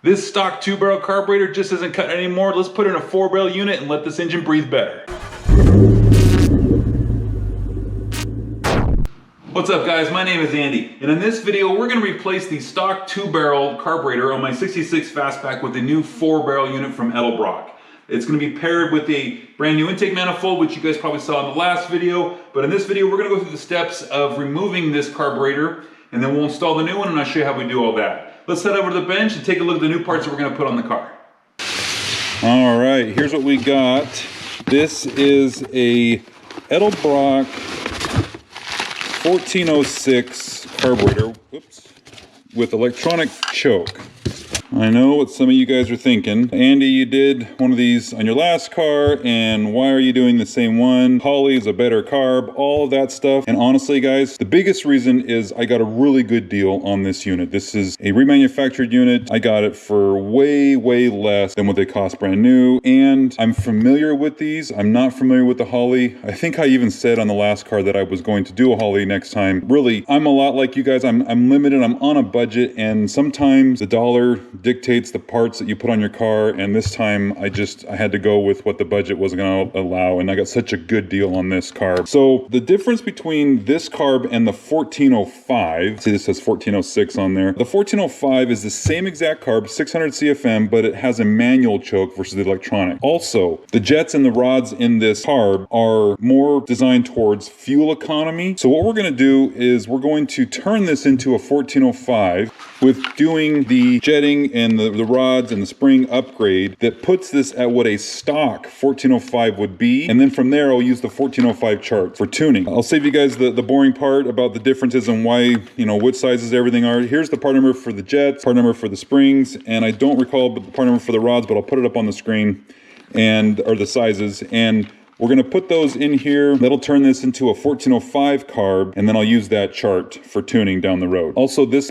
This stock 2-barrel carburetor just isn't cutting anymore. Let's put in a 4-barrel unit and let this engine breathe better. What's up guys, my name is Andy, and in this video we're going to replace the stock 2-barrel carburetor on my 66 Fastback with a new 4-barrel unit from Edelbrock. It's going to be paired with a brand new intake manifold, which you guys probably saw in the last video, but in this video we're going to go through the steps of removing this carburetor, and then we'll install the new one and I'll show you how we do all that. Let's head over to the bench and take a look at the new parts that we're going to put on the car. All right, here's what we got. This is a Edelbrock 1406 carburetor, with electronic choke. I know what some of you guys are thinking. Andy, you did one of these on your last car, and why are you doing the same one? Holley is a better carb, all of that stuff. And honestly, guys, the biggest reason is I got a really good deal on this unit. This is a remanufactured unit. I got it for way, way less than what they cost brand new. And I'm familiar with these. I'm not familiar with the Holley. I think I even said on the last car that I was going to do a Holley next time. Really, I'm a lot like you guys. I'm limited, I'm on a budget, and sometimes the dollar dictates the parts that you put on your car, and this time I had to go with what the budget was going to allow, and I got such a good deal on this carb. So the difference between this carb and the 1405, see this says 1406 on there, the 1405 is the same exact carb, 600 CFM, but it has a manual choke versus the electronic. Also, the jets and the rods in this carb are more designed towards fuel economy. So what we're going to do is we're going to turn this into a 1405 with doing the jetting and the rods and the spring upgrade that puts this at what a stock 1405 would be. And then from there, I'll use the 1405 chart for tuning. I'll save you guys the boring part about the differences and why, you know, what sizes everything are. Here's the part number for the jets, part number for the springs, and I don't recall the part number for the rods, but I'll put it up on the screen, or the sizes. And we're going to put those in here. That'll turn this into a 1405 carb, and then I'll use that chart for tuning down the road. Also, this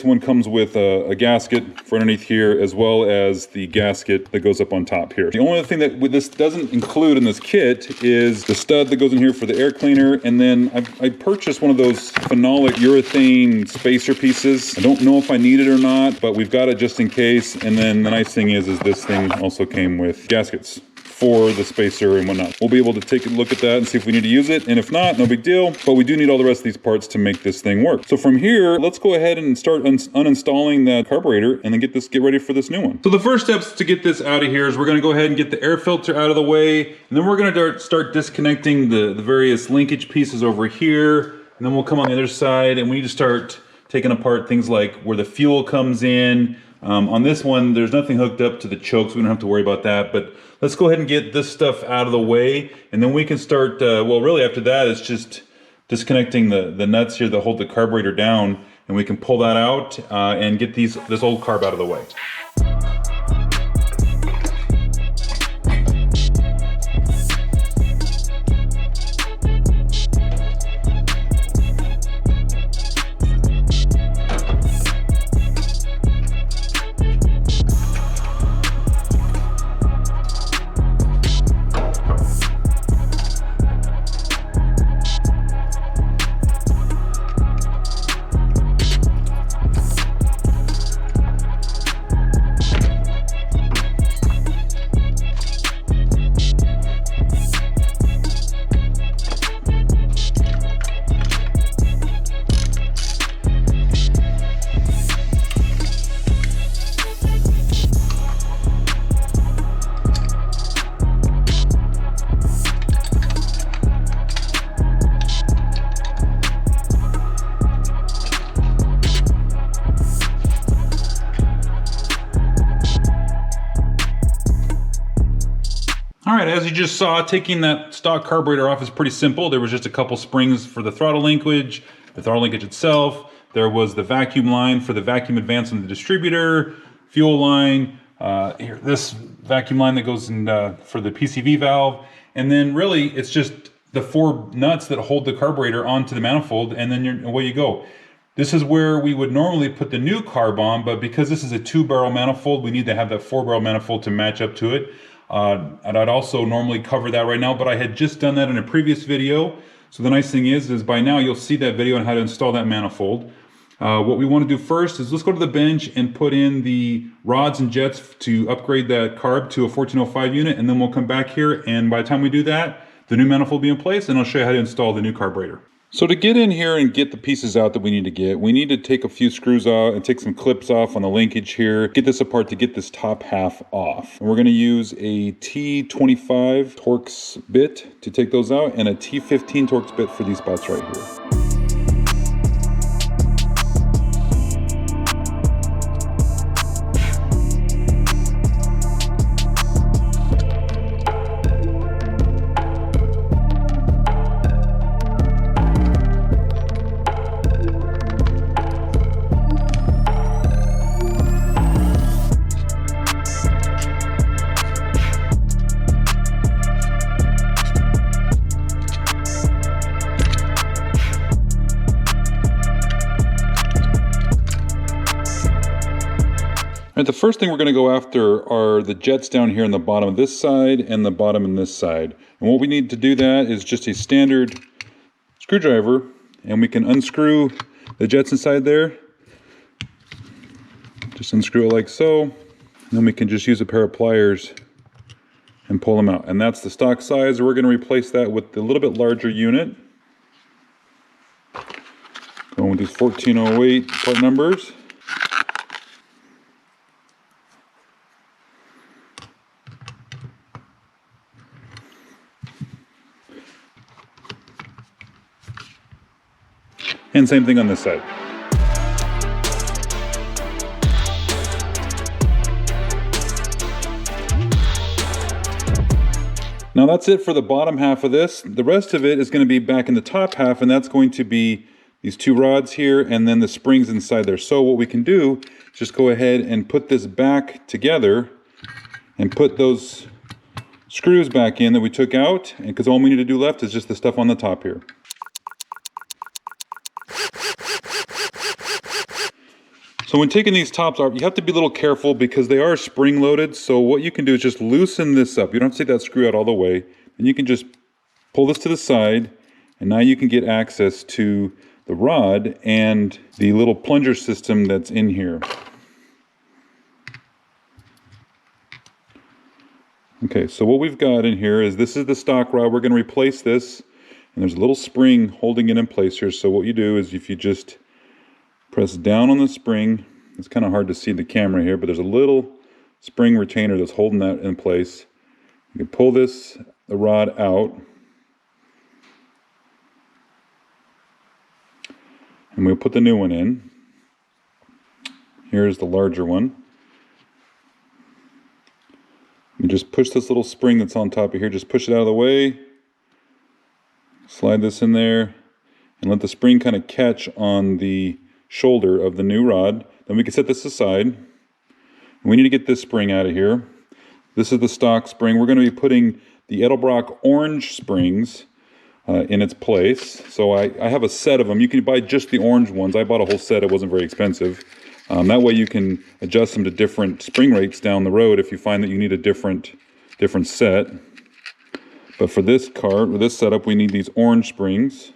one comes with a gasket for underneath here, as well as the gasket that goes up on top here. The only thing that this doesn't include in this kit is the stud that goes in here for the air cleaner, and then I purchased one of those Phenolic urethane spacer pieces. I don't know if I need it or not, but we've got it just in case. And then the nice thing is this thing also came with gaskets for the spacer and whatnot. We'll be able to take a look at that and see if we need to use it, and if not, no big deal, but we do need all the rest of these parts to make this thing work. So from here, let's go ahead and start uninstalling that carburetor and then get ready for this new one. So the first steps to get this out of here is we're gonna go ahead and get the air filter out of the way, and then we're gonna start disconnecting the various linkage pieces over here, and then we'll come on the other side and we need to start taking apart things like where the fuel comes in. On this one, there's nothing hooked up to the choke, so we don't have to worry about that, but let's go ahead and get this stuff out of the way, and then we can start, well, really after that, it's just disconnecting the nuts here that hold the carburetor down, and we can pull that out and get this old carb out of the way. All right, as you just saw, taking that stock carburetor off is pretty simple. There was just a couple springs for the throttle linkage itself. There was the vacuum line for the vacuum advance on the distributor, fuel line, here, this vacuum line that goes in for the PCV valve. And then really it's just the 4 nuts that hold the carburetor onto the manifold, and then away you go. This is where we would normally put the new carb on, but because this is a 2-barrel manifold, we need to have that 4-barrel manifold to match up to it. And I'd also normally cover that right now, but I had just done that in a previous video. So the nice thing is by now you'll see that video on how to install that manifold. What we want to do first is let's go to the bench and put in the rods and jets to upgrade that carb to a 1405 unit, and then we'll come back here, and by the time we do that, the new manifold will be in place, and I'll show you how to install the new carburetor. So to get in here and get the pieces out that we need to take a few screws out and take some clips off on the linkage here, get this apart to get this top half off. And we're gonna use a T25 Torx bit to take those out and a T15 Torx bit for these spots right here. All right, the first thing we're going to go after are the jets down here on the bottom of this side and the bottom on this side. And what we need to do that is just a standard screwdriver, and we can unscrew the jets inside there. Just unscrew it like so. And then we can just use a pair of pliers and pull them out. And that's the stock size. We're going to replace that with a little bit larger unit. Going with these 1408 part numbers. And same thing on this side. Now that's it for the bottom half of this. The rest of it is going to be back in the top half, and that's going to be these two rods here and then the springs inside there. So what we can do is just go ahead and put this back together and put those screws back in that we took out, and because all we need to do left is just the stuff on the top here. So when taking these tops off, you have to be a little careful because they are spring loaded. So what you can do is just loosen this up. You don't have to take that screw out all the way. And you can just pull this to the side, and now you can get access to the rod and the little plunger system that's in here. Okay, so what we've got in here is this is the stock rod. We're going to replace this, and there's a little spring holding it in place here. So what you do is if you just press down on the spring, it's kind of hard to see the camera here, but there's a little spring retainer that's holding that in place. You can pull the rod out, and we'll put the new one in. Here's the larger one. You just push this little spring that's on top of here, just push it out of the way, slide this in there, and let the spring kind of catch on the shoulder of the new rod. Then we can set this aside. We need to get this spring out of here. This is the stock spring. We're going to be putting the Edelbrock orange springs in its place. So I have a set of them. You can buy just the orange ones. I bought a whole set. It wasn't very expensive. That way you can adjust them to different spring rates down the road if you find that you need a different set. But for this car, or this setup, we need these orange springs.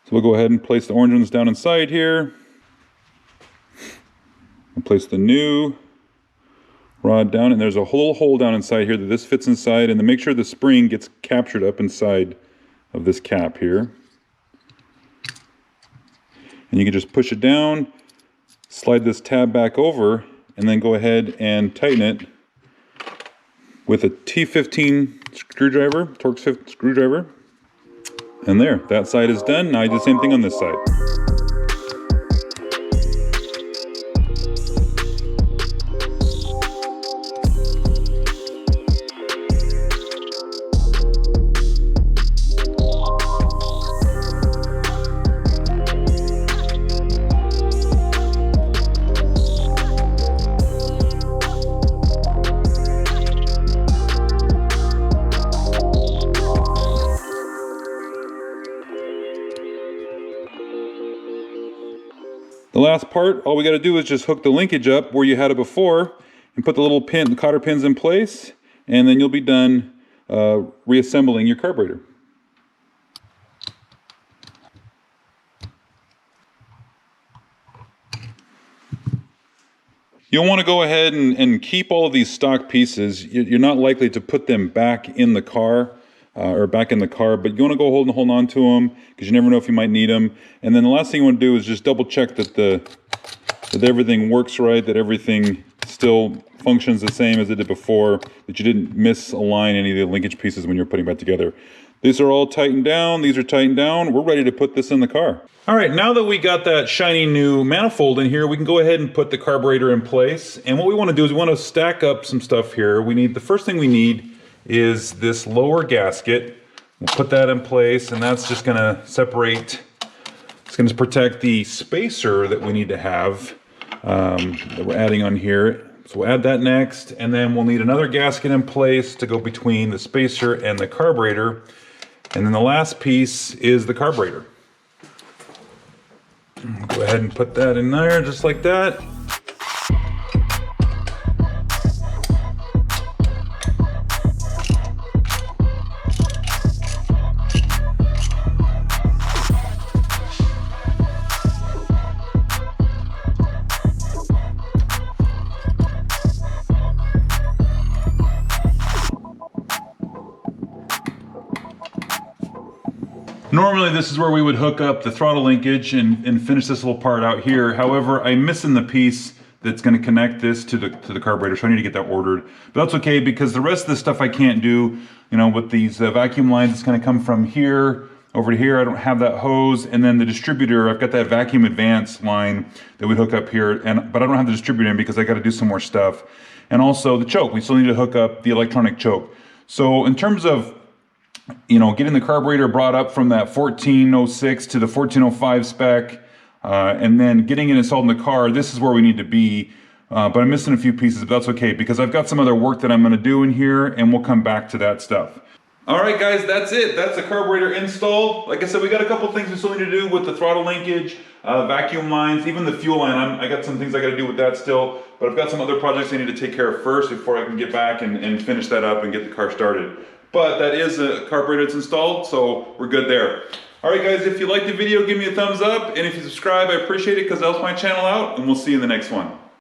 So we'll go ahead and place the orange ones down inside here. We'll place the new rod down, and there's a little hole down inside here that this fits inside, and to make sure the spring gets captured up inside of this cap here. And you can just push it down, slide this tab back over, and then go ahead and tighten it with a T15 screwdriver, Torx 15 screwdriver. And there, that side is done. Now I do the same thing on this side. The last part, all we got to do is just hook the linkage up where you had it before and put the little the cotter pins in place, and then you'll be done reassembling your carburetor. You'll want to go ahead and keep all of these stock pieces. You're not likely to put them back in the car or back in the car, but you want to go hold on to them because you never know if you might need them. And then the last thing you want to do is just double check that that everything works right, that everything still functions the same as it did before, that you didn't misalign any of the linkage pieces when you're putting it back together. These are all tightened down. These are tightened down. We're ready to put this in the car. All right, now that we got that shiny new manifold in here, we can go ahead and put the carburetor in place. And what we want to do is we want to stack up some stuff here. The first thing we need is this lower gasket. We'll put that in place, and that's just going to separate. It's going to protect the spacer that we need to have that we're adding on here. So we'll add that next, and then we'll need another gasket in place to go between the spacer and the carburetor. And then the last piece is the carburetor. Go ahead and put that in there just like that. Normally this is where we would hook up the throttle linkage and finish this little part out here. However, I'm missing the piece that's going to connect this to the carburetor, so I need to get that ordered. But that's okay because the rest of the stuff I can't do, you know, with these vacuum lines, it's going to come from here over to here. I don't have that hose, and then the distributor, I've got that vacuum advance line that would hook up here, but I don't have the distributor in because I got to do some more stuff. And also the choke, we still need to hook up the electronic choke. So in terms of, you know, getting the carburetor brought up from that 1406 to the 1405 spec, and then getting it installed in the car, this is where we need to be. But I'm missing a few pieces, but that's okay because I've got some other work that I'm going to do in here, and we'll come back to that stuff. All right, guys, that's it. That's the carburetor installed. Like I said, we got a couple things we still need to do with the throttle linkage, vacuum lines, even the fuel line. I got some things I got to do with that still, but I've got some other projects I need to take care of first before I can get back and finish that up and get the car started. But that is a carburetor that's installed, so we're good there. All right, guys, if you liked the video, give me a thumbs up. And if you subscribe, I appreciate it because that helps my channel out. And we'll see you in the next one.